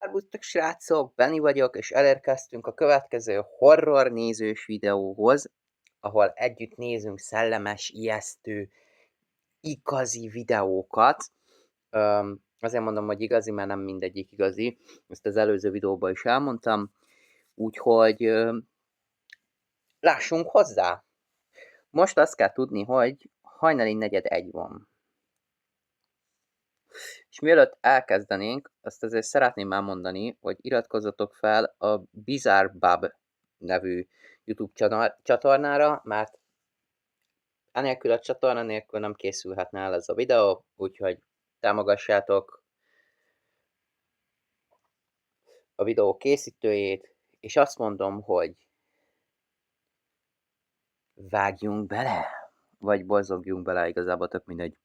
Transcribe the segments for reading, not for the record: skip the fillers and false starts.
Szerbusztok srácok, Benni vagyok, és elérkeztünk a következő horror nézős videóhoz, ahol együtt nézünk szellemes, ijesztő, igazi videókat. Azért mondom, hogy igazi, mert nem mindegyik igazi, ezt az előző videóban is elmondtam, úgyhogy lássunk hozzá! Most azt kell tudni, hogy hajnali 4:01 van. És mielőtt elkezdenénk, azt azért szeretném elmondani, hogy iratkozzatok fel a Bizarre Bub nevű YouTube csatornára, mert enélkül a csatorna nélkül nem készülhetne el ez a videó, úgyhogy támogassátok a videó készítőjét, és azt mondom, hogy vágjunk bele, vagy bozzogjunk bele, igazából tök mindegy.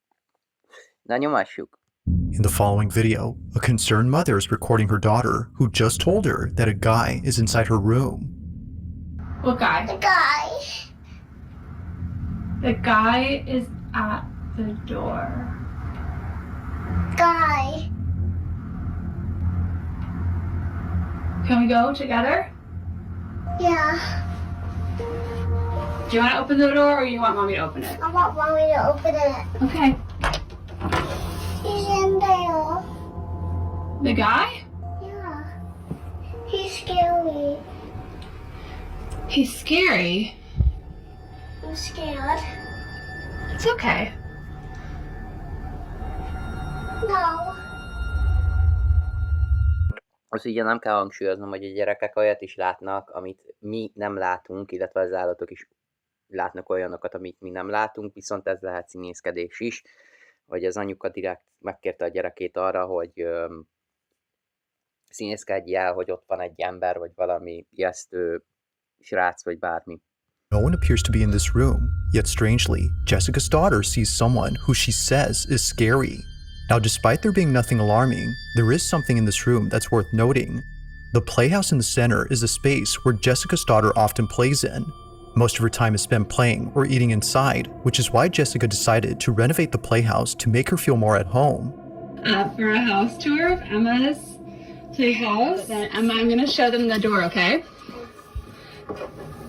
Na nyomassuk! In the following video, a concerned mother is recording her daughter, who just told her that a guy is inside her room. What guy? The guy. The guy is at the door. Guy. Can we go together? Yeah. Do you want to open the door or you want mommy to open it? I want mommy to open it. Okay. He's in there. The guy? Yeah. He's scary. He's scary. I'm scared. It's okay. No. Azt ugye nem kell hangsúlyoznom, hogy a gyerekek olyat is látnak, amit mi nem látunk, illetve az állatok is látnak olyanokat, amit mi nem látunk, viszont ez lehet színészkedés is, hogy az anyuka direkt megkérte a gyerekét arra, hogy színészkedj el, hogy ott van egy ember, vagy valami ijesztő srác, vagy bármi. No one appears to be in this room, yet strangely, Jessica's daughter sees someone who she says is scary. Now, despite there being nothing alarming, there is something in this room that's worth noting. The playhouse in the center is a space where Jessica's daughter often plays in. Most of her time is spent playing or eating inside, which is why Jessica decided to renovate the playhouse to make her feel more at home. For a house tour of Emma's playhouse. Then Emma, I'm gonna show them the door, okay?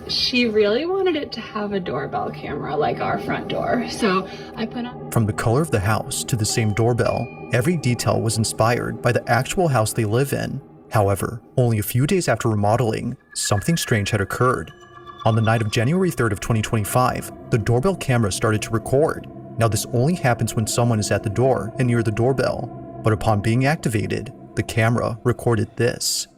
She really wanted it to have a doorbell camera like our front door, so I put on... From the color of the house to the same doorbell, every detail was inspired by the actual house they live in. However, only a few days after remodeling, something strange had occurred. On the night of January 3rd of 2025, the doorbell camera started to record. Now this only happens when someone is at the door and near the doorbell, but upon being activated, the camera recorded this.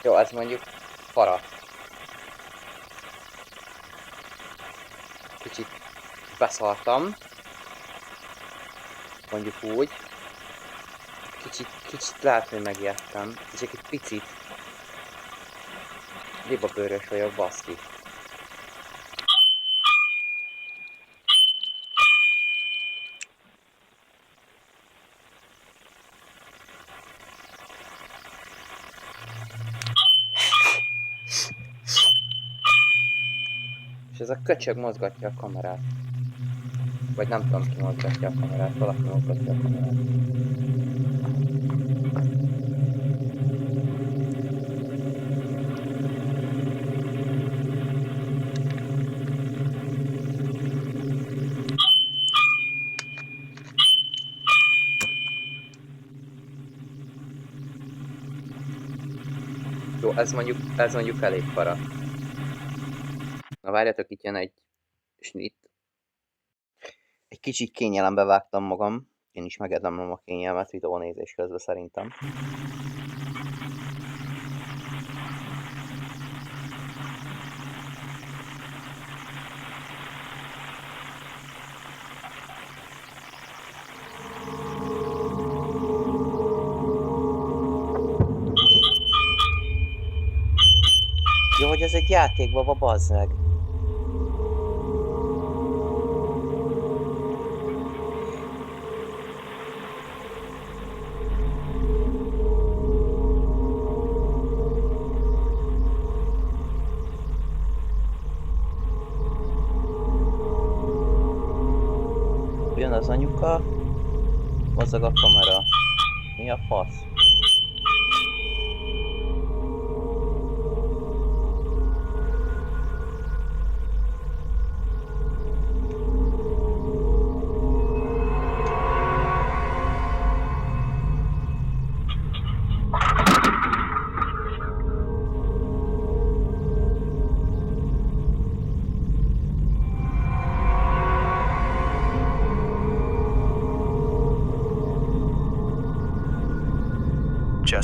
Jó, ez mondjuk para. Kicsit beszartam. Mondjuk úgy. Kicsit lehet, hogy megijedtem. Csak egy picit. Libabőrös vagyok, baszki. És ez a köcsög mozgatja a kamerát. Vagy nem tudom, ki mozgatja a kamerát, valaki mozgatja a kamerát. Jó, ez mondjuk elég para. Na várjatok, itt jön egy snit. Egy kicsit kényelembe vágtam magam. Én is megérdemlem a kényelmet videónézés közben szerintem. írja, hogy ez egy játékbaba, bazd meg. Jön az anyuka, mozog a kamera. Mi a fasz?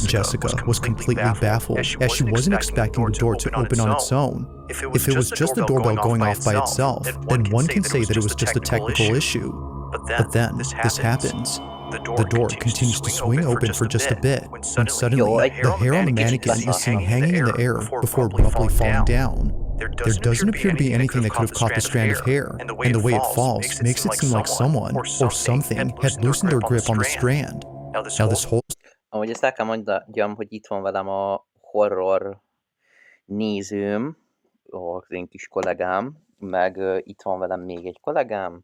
Jessica was completely baffled, as she wasn't expecting the door to open on its own. If it was just the doorbell going off by itself, then one can say that it was just a technical issue. But then, this happens. The door continues to swing open for just a bit, when suddenly, the hair on the mannequin is seen hanging in the air before abruptly falling down. There doesn't appear to be anything that could have caught the strand of hair, and the way it falls makes it seem like someone or something had loosened their grip on the strand. Now this whole Amúgy ezt el kell mondjam, hogy itt van velem a horror nézőm, az én kis kollégám, meg itt van velem még egy kollégám,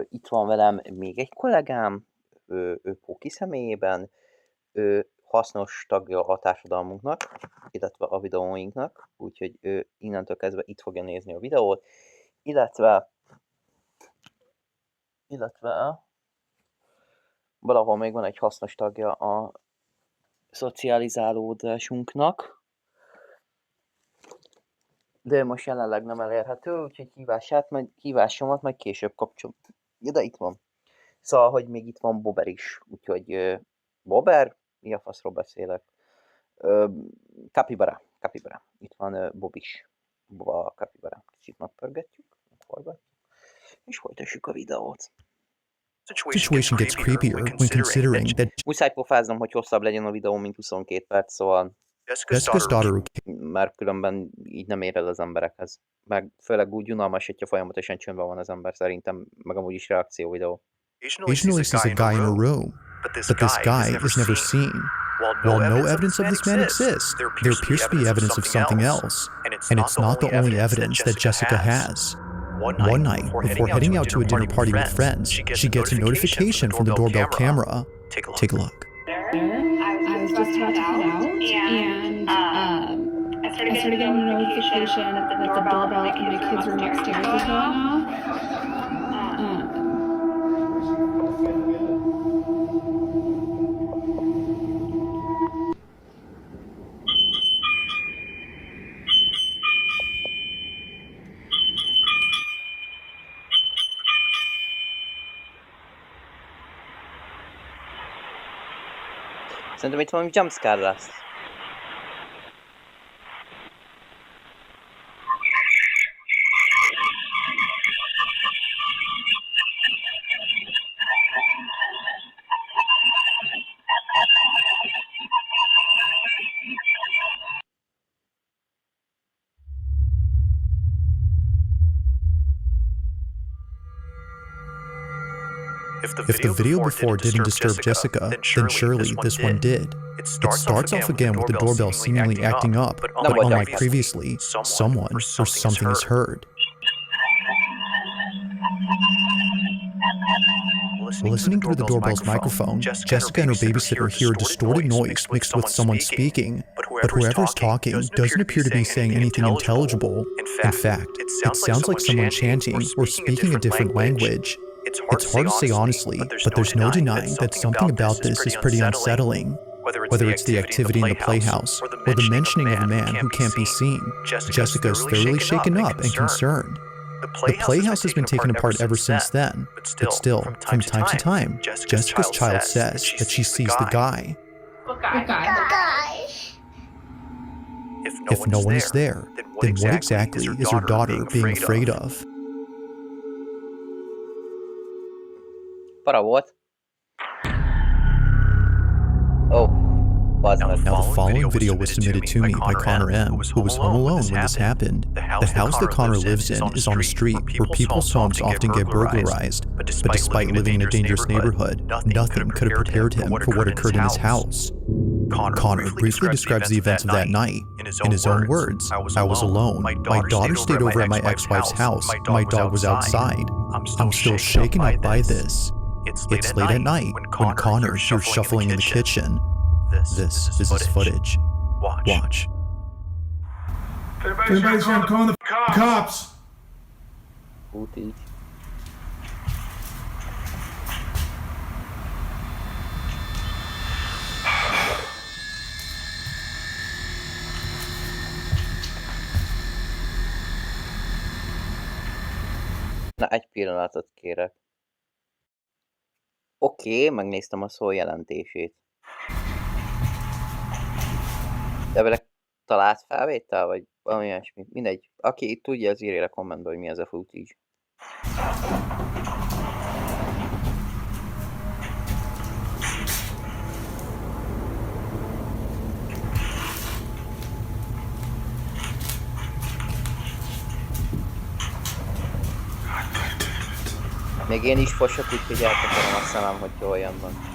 itt van velem még egy kollégám, ő Póki személyében, ő hasznos tagja a társadalmunknak, illetve a videóinknak, úgyhogy ő innentől kezdve itt fogja nézni a videót, illetve valahol még van egy hasznos tagja a szocializálódásunknak, de ő most jelenleg nem elérhető, úgyhogy hívásomat majd később kapcsolom. Ja, de itt van. Szóval, hogy még itt van Bober is, úgyhogy Bober? Mi a faszról beszélek? Capybara. Itt van Bob is. Boba Capybara. Kicsit megpörgetjük, megforgatjuk, és folytassuk a videót. situation gets creepier when considering that Muszáj pofáznom, hogy hosszabb legyen a videó, mint 22 perc, szóval Jessica's daughter mert különben így nem ér el az emberekhez. Meg főleg úgy unalmas, hogyha folyamatosan csöndben van az ember szerintem, meg amúgy is reakció videó. occasionally sees a guy in a room, but this guy is never seen. While no evidence of this man exists, there appears to be evidence of something else, and it's not the only evidence that Jessica has. One night, before heading out to a dinner party with friends, she gets a notification from the doorbell camera. Take a look. I was just about to head out, and I started getting a notification that the doorbell in the kids' room upstairs was going off. Szerintem itt valami jumpscare lesz. If the video before didn't disturb Jessica, then surely this one did. It starts off again with the doorbell seemingly acting up, but unlike previously, someone or something is heard. Listening through the doorbell's microphone, Jessica and her babysitter hear a distorted noise mixed with someone speaking, but whoever is talking doesn't appear to be saying anything intelligible. In fact, it sounds like someone chanting or speaking a different language. It's hard to say honestly, but there's no denying that something about this is pretty unsettling. Whether it's the activity in the playhouse or the mentioning of a man who can't be seen, Jessica is thoroughly shaken up and concerned. The playhouse has been taken apart ever since then, but still, from time to time, Jessica's child says that she sees the guy. Guys. If no one is there, then what exactly is her daughter being afraid of? Para volt. Oh. Bazd meg. Now, the following video was submitted to me by Connor M., who was home alone when this happened. The house that Connor lives in is on a street where people's homes often get burglarized, but despite living in a dangerous neighborhood, nothing could have prepared him for what occurred in his house. Connor briefly describes the events of that night. In his own words, "I was alone. My daughter stayed over at my ex-wife's house. My dog was outside. I'm still shaken up by this. It's late at night when Connor hears shuffling in the kitchen. This is his footage. Watch. Everybody say I'm calling the cops. Footage. Na, egy pillanatot kérek. Oké, megnéztem a szó jelentését. De vele talált felvétel, vagy valami ilyesmi? Mindegy. Aki tudja, az írja a kommentbe, hogy mi ez a footage. Még én is fosok, úgyhogy eltekerem a szemem, hogy jól jön van.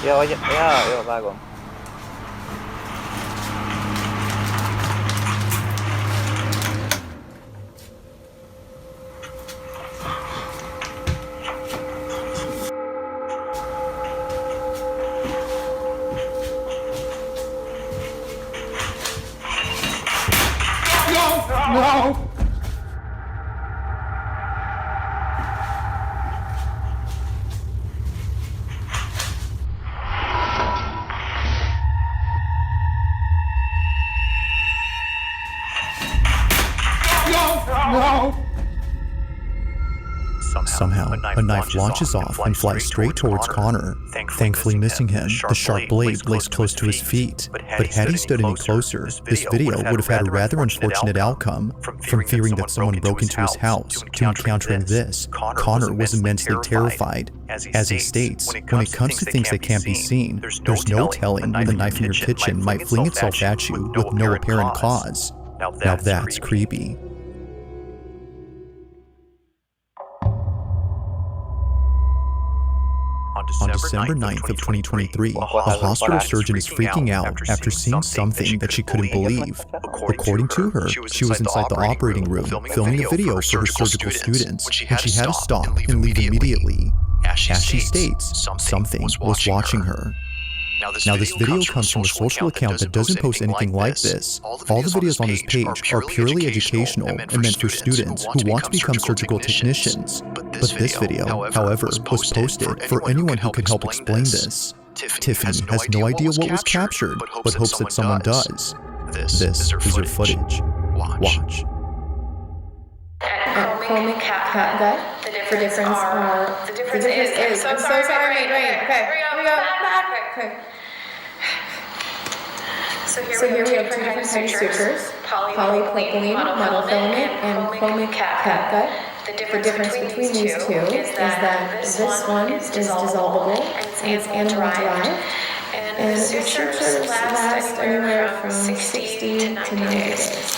Ja, jó, vágom. No! No! Somehow, a knife launches off and flies straight towards Connor, thankfully missing him. The sharp blade lays close to his feet. But had he stood any closer, this video would have had a rather unfortunate outcome. From fearing that someone broke into his house to encountering this, Connor was immensely terrified. As he states, when it comes to things that can't be seen, there's no telling when the knife in your kitchen might fling itself at you with no apparent cause. Now that's creepy. On December 9th of 2023, a hospital surgeon is freaking out after seeing something that she couldn't believe. According to her, she was inside the operating room filming a video for her surgical students when she had to stop and leave immediately. As she states, something was watching her. Now this video comes from a social account that doesn't post anything like this. All the videos on this page are purely educational and meant for students who want to become surgical technicians. But this video, however, was posted for anyone who can help explain this. Tiffany has no idea what was captured, but hopes that someone does. This is her footage. Watch. Combing cat gut. The difference is. I'm so sorry, my brain. Okay, here we go. Back. Okay. So here we have two different kinds of sutures: polypropylene monofilament and chromic cat gut. The difference between these two is that this one is dissolvable and it's animal derived, and the sutures last anywhere from 60 to 90 days.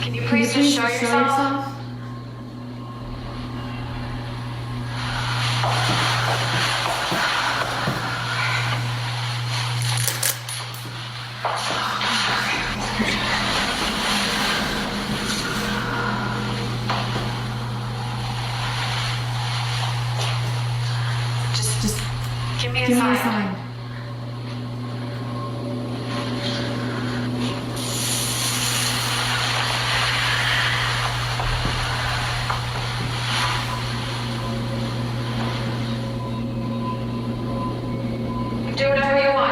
Can you please just show yourself? Just give me a sign. Do whatever you want.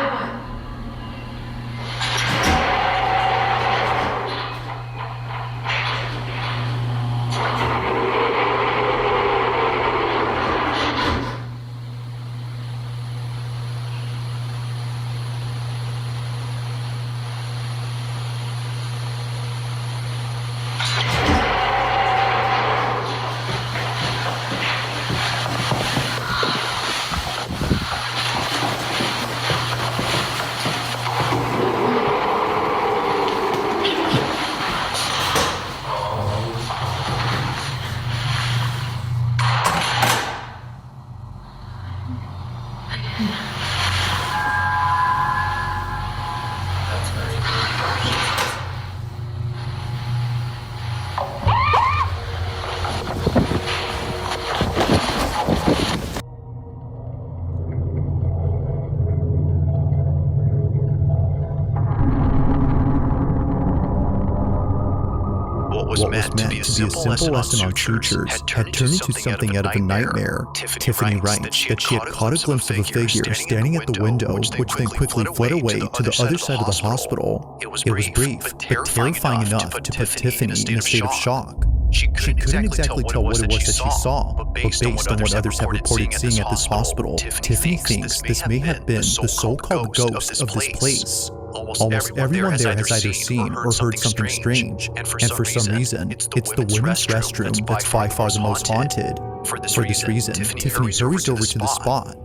What was meant to be a simple lesson on sutures had turned into something out of a nightmare. Tiffany writes that she had caught a glimpse of a figure standing at the window, which then quickly fled away to the other side of the hospital. It was brief, but terrifying enough to put Tiffany in a state of shock. She couldn't exactly tell what it was that she saw, but based on what others have reported seeing at this hospital, Tiffany thinks this may have been the so-called ghost of this place. Almost everyone there has either seen or heard something strange, and for some reason, it's the women's restroom that's by far the most haunted. For this reason, Tiffany hurries over to the spot,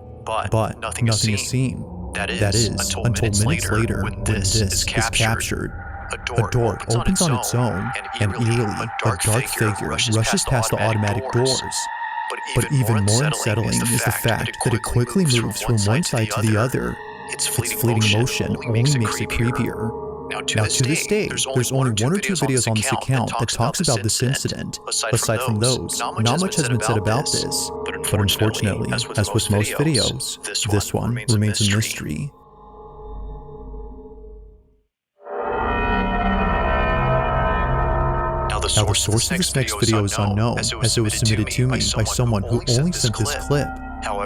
but nothing is seen. That is, until minutes later, when this is captured. A door opens on its own, and eerily, a dark figure rushes past the automatic doors. But even more unsettling is the fact that it quickly moves from one side to the other. Its fleeting motion only makes it creepier. Now, to this day, there's only one or two videos on this account that talks about this incident. Aside from those, not much has been said about this. But unfortunately, as with most videos, this one remains a mystery. Now, the source of this next video is unknown, as it was submitted to me by someone who only sent this clip.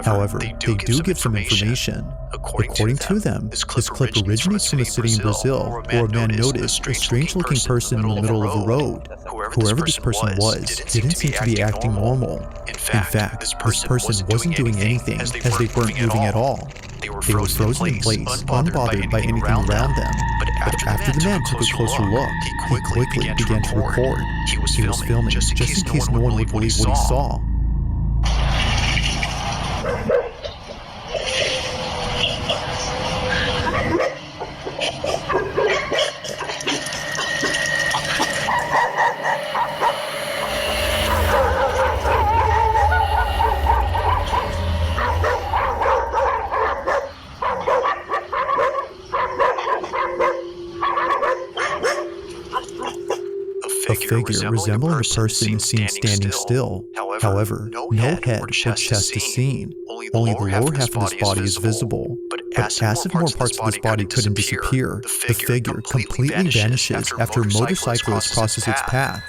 However, they do give some information. According to them, this clip originates from a city in Brazil where a man noticed a strange-looking person in the middle of the road. Whoever this person was didn't seem to be acting normal. In fact, this person wasn't doing anything as they weren't moving at all. They were frozen in place, unbothered by anything around them. But after the man took a closer look, he quickly began to record. He was filming just in case no one would believe what he saw. A figure resembling a person is seen standing still. However, no head or chest is seen. Only the lower half of this body is visible. But as if more parts of this body couldn't disappear, the figure completely vanishes after a motorcyclist crosses its path.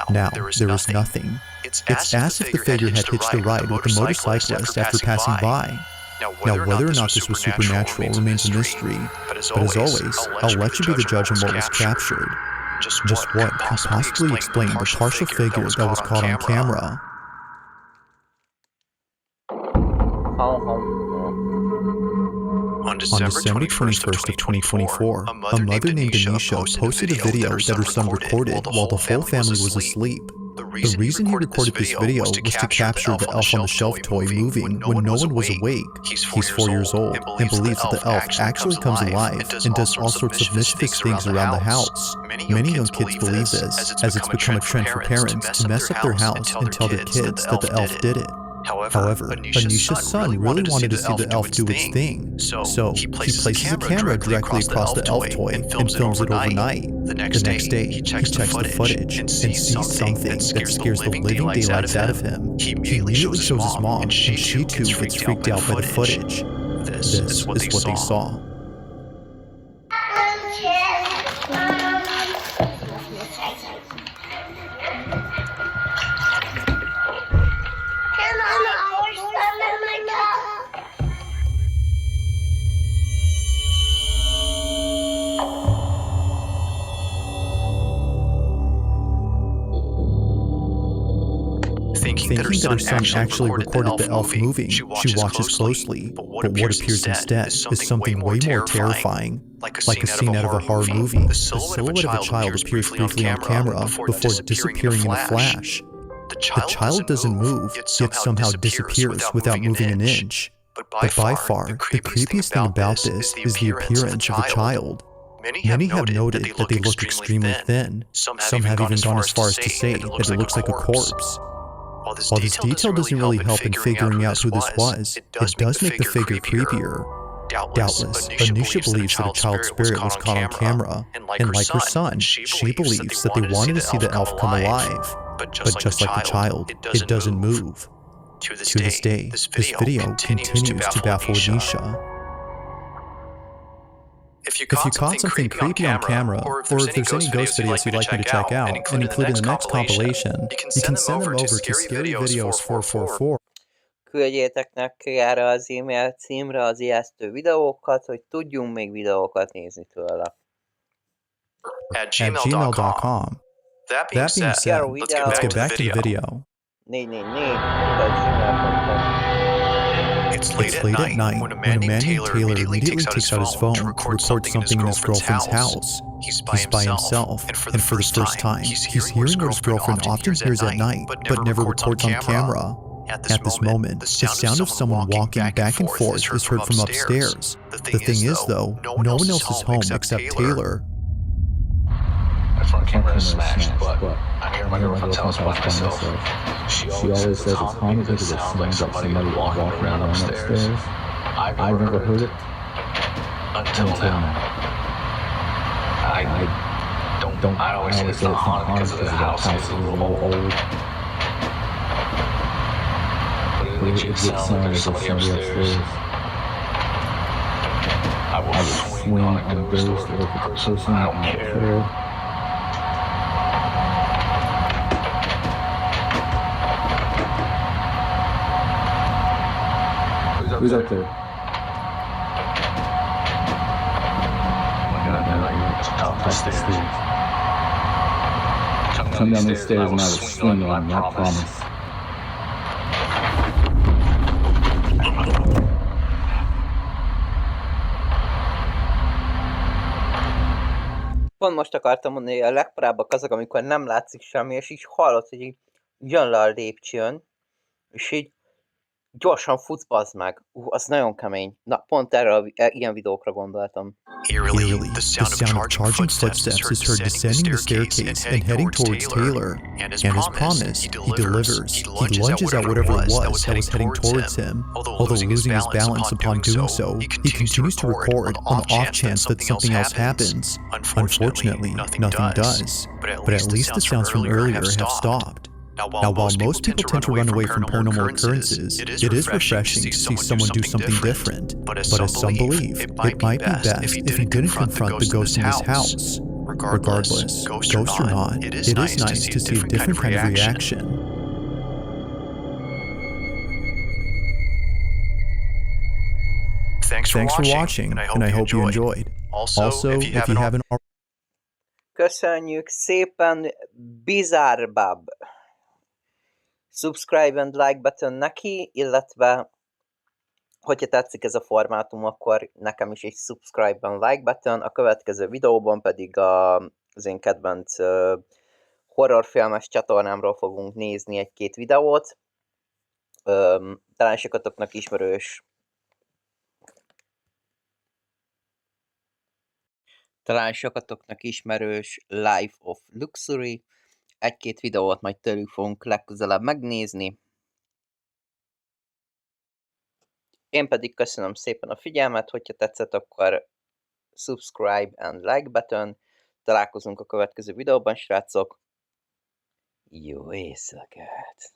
Now, there is nothing. It's as if the figure had hitched a ride with the motorcyclist after passing by. Now, whether or not this was supernatural remains a mystery, but as always, I'll let you be the judge on what was captured. Just what can possibly explain the partial figure that was caught on camera? On December 21st of 2024, a mother named Anisha posted a video that her son recorded while the whole family was asleep. The reason he recorded this video was to capture the elf on the shelf toy moving when no one was awake. He's 4 years old and believes that the elf actually comes alive and does all sorts of mischievous things around the house. Many young kids believe this, as it's become a trend for parents to mess up their house and tell their kids that the elf did it. However, Anisha's son really wanted to see the elf do its thing, so he places a camera directly across the elf toy and films it overnight. The next day, he checks the footage and sees something that scares the living daylights out of him. He immediately shows his mom, and she too gets freaked out by the footage. This is what they saw. Thinking that her son actually recorded the elf moving, she watches closely, but what appears instead is something way more terrifying. Like a scene out of a horror movie, the silhouette of a child appears briefly on camera before disappearing in a flash. The child doesn't move, yet somehow disappears without moving an inch. But by far, the creepiest thing about this is the appearance of the child. Many have noted that they look extremely thin. Some have even gone as far as to say that it looks like a corpse. While this detail doesn't really help in figuring out who this was, it does make the figure creepier. Doubtless, Anisha believes that a child's spirit was caught on camera, and like her son, she believes that they wanted to see the elf come alive. But just like the child, it doesn't move. To this day, this video continues to baffle Anisha. If you caught something creepy on camera, or if there's any ghost videos you'd like me to check out and include in the next compilation, you can send them over to scaryvideos444. Küldjétek neki erre az e-mail címre az ijesztő videókat, hogy tudjunk még videókat nézni tőle. At gmail.com. That being said, let's get back to the video. 444@gmail.com. It's late at night when a man named Taylor immediately takes out his phone to record something in his girlfriend's house. He's by himself, and for the first time, he's hearing what his girlfriend often hears at night, but never records on camera. At this moment, the sound of someone walking back and forth is heard from upstairs. The thing is, though, no one else is home except Taylor. My front camera is smashed, but I hear my girlfriend tell us by myself. She always says it's haunted because it sounds like somebody walking around upstairs. I've never heard it until now. I always say it's not haunted because the house is a little old. But it legit sounds like there's somebody upstairs. I will swing on a ghost or a person, I don't care. Who's up there? Oh my God, man, it's top of the stairs. Come down these stairs and I will swing on you, I promise. Pont most akartam mondani, hogy a legparábbak azok, amikor nem látszik semmi, és így hallod, hogy így jön le a lépcsőn, és így gyorsan futsz, bazd meg. Az nagyon kemény. Na, pont erre ilyen videókra gondoltam. Eerily, the sound of charging footsteps is heard descending the staircase and heading towards Taylor. And as promised, he delivers. He lunges at whatever it was that was heading towards him. Although losing his balance upon doing so, he continues to record on the off chance that something else happens. Unfortunately, nothing does. But at least the sounds from earlier have stopped. Now, while most people tend to run away from paranormal occurrences, it is refreshing to see someone do something different. But as some believe, it might be best if you didn't confront the ghost in his house. Regardless, ghost or not, it is nice to see a different kind of reaction. Thanks for watching, and I hope you enjoyed. Also, if you haven't already... Köszönjük szépen, Bizarre Bab! Subscribe and like button neki, illetve Hogyha tetszik ez a formátum, akkor nekem is egy subscribe and like button, a következő videóban pedig az én kedvenc horrorfilmes csatornámról fogunk nézni egy-két videót. Talán sokatoknak ismerős Life of Luxury. Egy-két videót majd tőlük fogunk legközelebb megnézni. Én pedig köszönöm szépen a figyelmet, hogyha tetszett, akkor subscribe and like button. Találkozunk a következő videóban, srácok. Jó éjszakát!